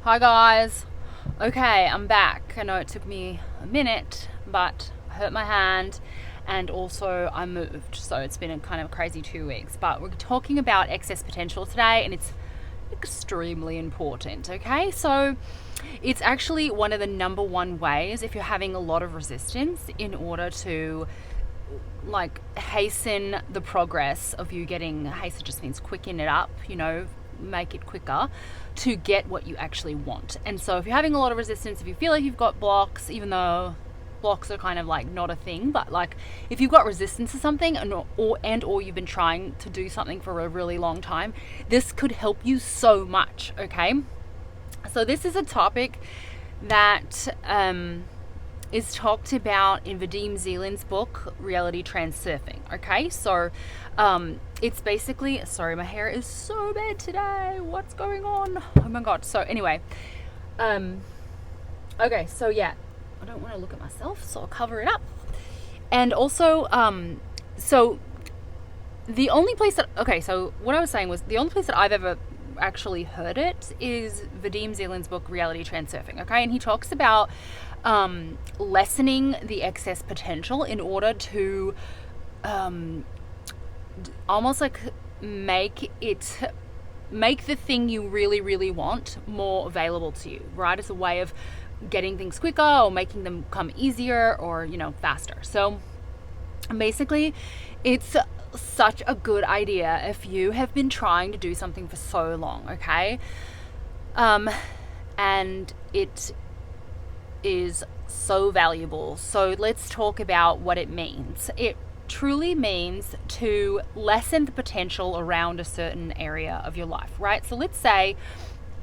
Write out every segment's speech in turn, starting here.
Hi guys. Okay, I'm back. I know it took me a minute, but I hurt my hand and also I moved. So it's been a kind of crazy 2 weeks. But we're talking about excess potential today and it's extremely important, okay? So it's actually one of the number one ways if you're having a lot of resistance in order to like hasten the progress of you getting, hasten just means quicken it up, make it quicker to get what you actually want. And so if you're having a lot of resistance, if you feel like you've got blocks, even though blocks are kind of like not a thing, but like if you've got resistance to something or you've been trying to do something for a really long time, this could help you so much, okay? So this is a topic that is talked about in Vadim Zeland's book, Reality Transurfing. Okay, so it's basically, sorry, my hair is so bad today. What's going on? Oh my God. So anyway, okay, so yeah, I don't want to look at myself, so I'll cover it up. And also, so the only place that, okay, so what I was saying was the only place that I've ever actually heard it is Vadim Zeland's book, Reality Transurfing. Okay, and he talks about lessening the excess potential in order to almost like make the thing you really, really want more available to you, right? As a way of getting things quicker or making them come easier or, faster. So basically, it's such a good idea if you have been trying to do something for so long, okay? And it is so valuable. So let's talk about what it means. It truly means to lessen the potential around a certain area of your life, right? So let's say,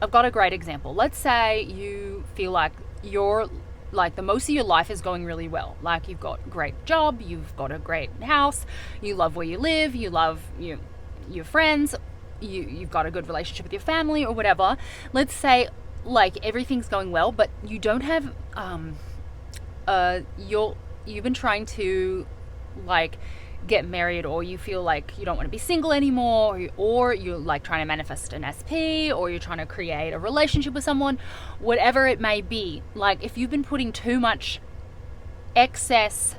I've got a great example. Let's say you feel like the most of your life is going really well. Like you've got a great job, you've got a great house, you love where you live, you love your friends, you've got a good relationship with your family or whatever. Let's say like everything's going well, but you don't have you've been trying to like get married, or you feel like you don't want to be single anymore, or you're like trying to manifest an SP, or you're trying to create a relationship with someone, whatever it may be. Like if you've been putting too much excess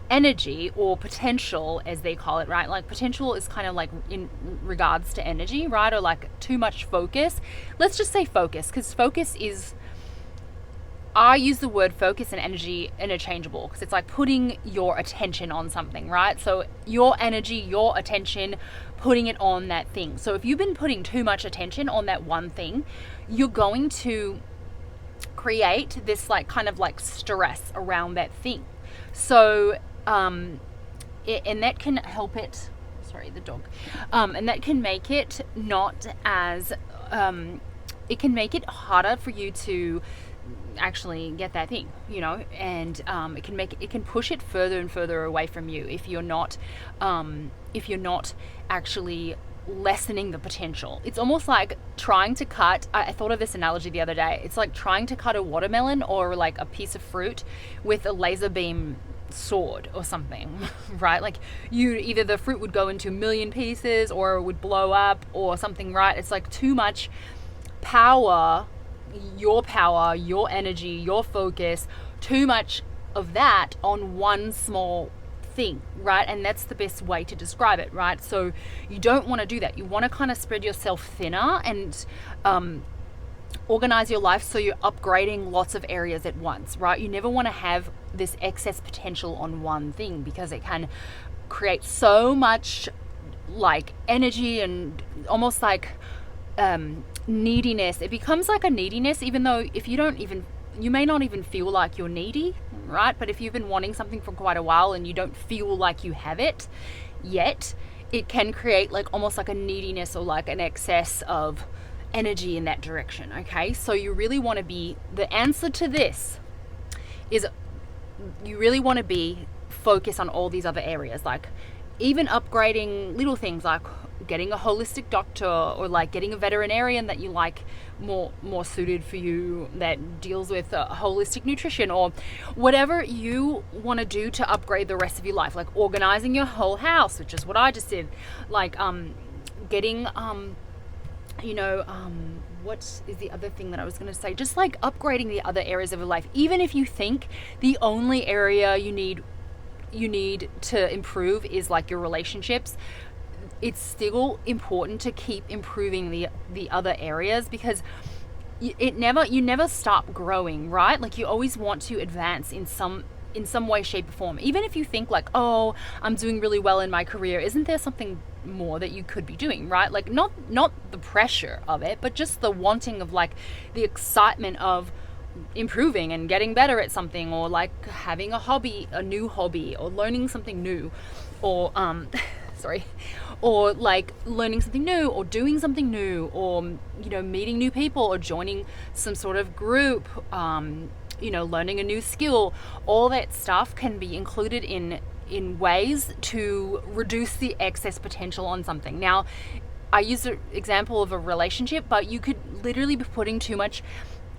energy or potential, as they call it, right? Like potential is kind of like in regards to energy, right? Or like too much focus. Let's just say focus, because focus is, I use the word focus and energy interchangeable because it's like putting your attention on something, right? So your energy, your attention, putting it on that thing. So if you've been putting too much attention on that one thing, you're going to create this like kind of like stress around that thing. So and that can help it, sorry, the dog, and that can make it not as, it can make it harder for you to actually get that thing, and it can push it further and further away from you if you're not actually lessening the potential. It's almost like trying to cut, I thought of this analogy the other day. It's like trying to cut a watermelon or like a piece of fruit with a laser beam sword or something, right? Like either the fruit would go into a million pieces or it would blow up or something, right? It's like too much power, your energy, your focus, too much of that on one small thing, right? And that's the best way to describe it, right? So you don't want to do that. You want to kind of spread yourself thinner and organize your life so you're upgrading lots of areas at once, right? You never want to have this excess potential on one thing because it can create so much like energy and almost like neediness. It becomes like a neediness, even though you may not even feel like you're needy, right? But if you've been wanting something for quite a while and you don't feel like you have it yet, it can create like almost like a neediness or like an excess of energy in that direction, okay? So you really want to be, the answer to this is you really want to be focused on all these other areas, like even upgrading little things like getting a holistic doctor or like getting a veterinarian that you like more suited for you, that deals with holistic nutrition, or whatever you want to do to upgrade the rest of your life, like organizing your whole house, which is what I just did, like getting what is the other thing that I was going to say? Just like upgrading the other areas of your life. Even if you think the only area you need to improve is like your relationships, it's still important to keep improving the other areas, because you never stop growing, right? Like you always want to advance in some way, shape, or form. Even if you think like, oh, I'm doing really well in my career, isn't there something more that you could be doing, right? Like not the pressure of it, but just the wanting of like the excitement of improving and getting better at something, or like having a new hobby, or learning something new, or or like learning something new, or doing something new, or meeting new people, or joining some sort of group, learning a new skill. All that stuff can be included in ways to reduce the excess potential on something. Now, I use the example of a relationship, but you could literally be putting too much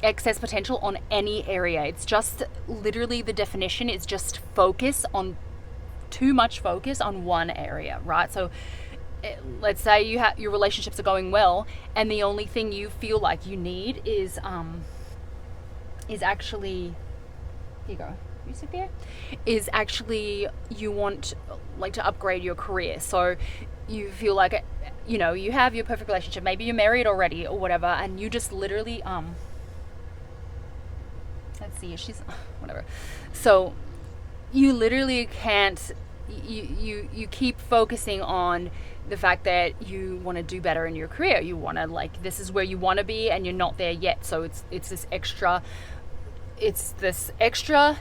excess potential on any area. It's just literally, the definition is just too much focus on one area, right? So let's say your relationships are going well, and the only thing you feel like you need is actually, here you go, you sit there, is actually you want like to upgrade your career. So you feel like, you have your perfect relationship, maybe you're married already or whatever, and you just literally let's see, she's whatever. So you literally can't, you keep focusing on the fact that you want to do better in your career. You want to, like, this is where you want to be, and you're not there yet. So it's this extra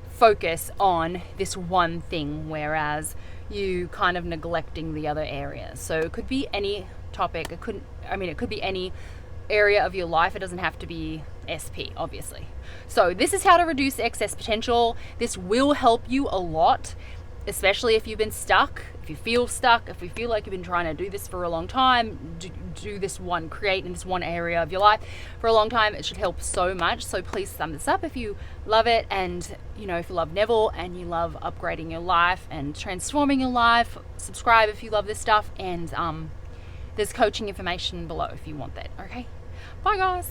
focus on this one thing, whereas you kind of neglecting the other areas. So it could be any topic. It could be any area of your life. It doesn't have to be SP, obviously. So this is how to reduce excess potential. This will help you a lot, especially if you've been stuck, if you feel stuck, if you feel like you've been trying to do this for a long time, create in this one area of your life for a long time. It should help so much. So please thumb this up if you love it, and if you love Neville and you love upgrading your life and transforming your life. Subscribe if you love this stuff, and there's coaching information below if you want that. Okay, bye guys.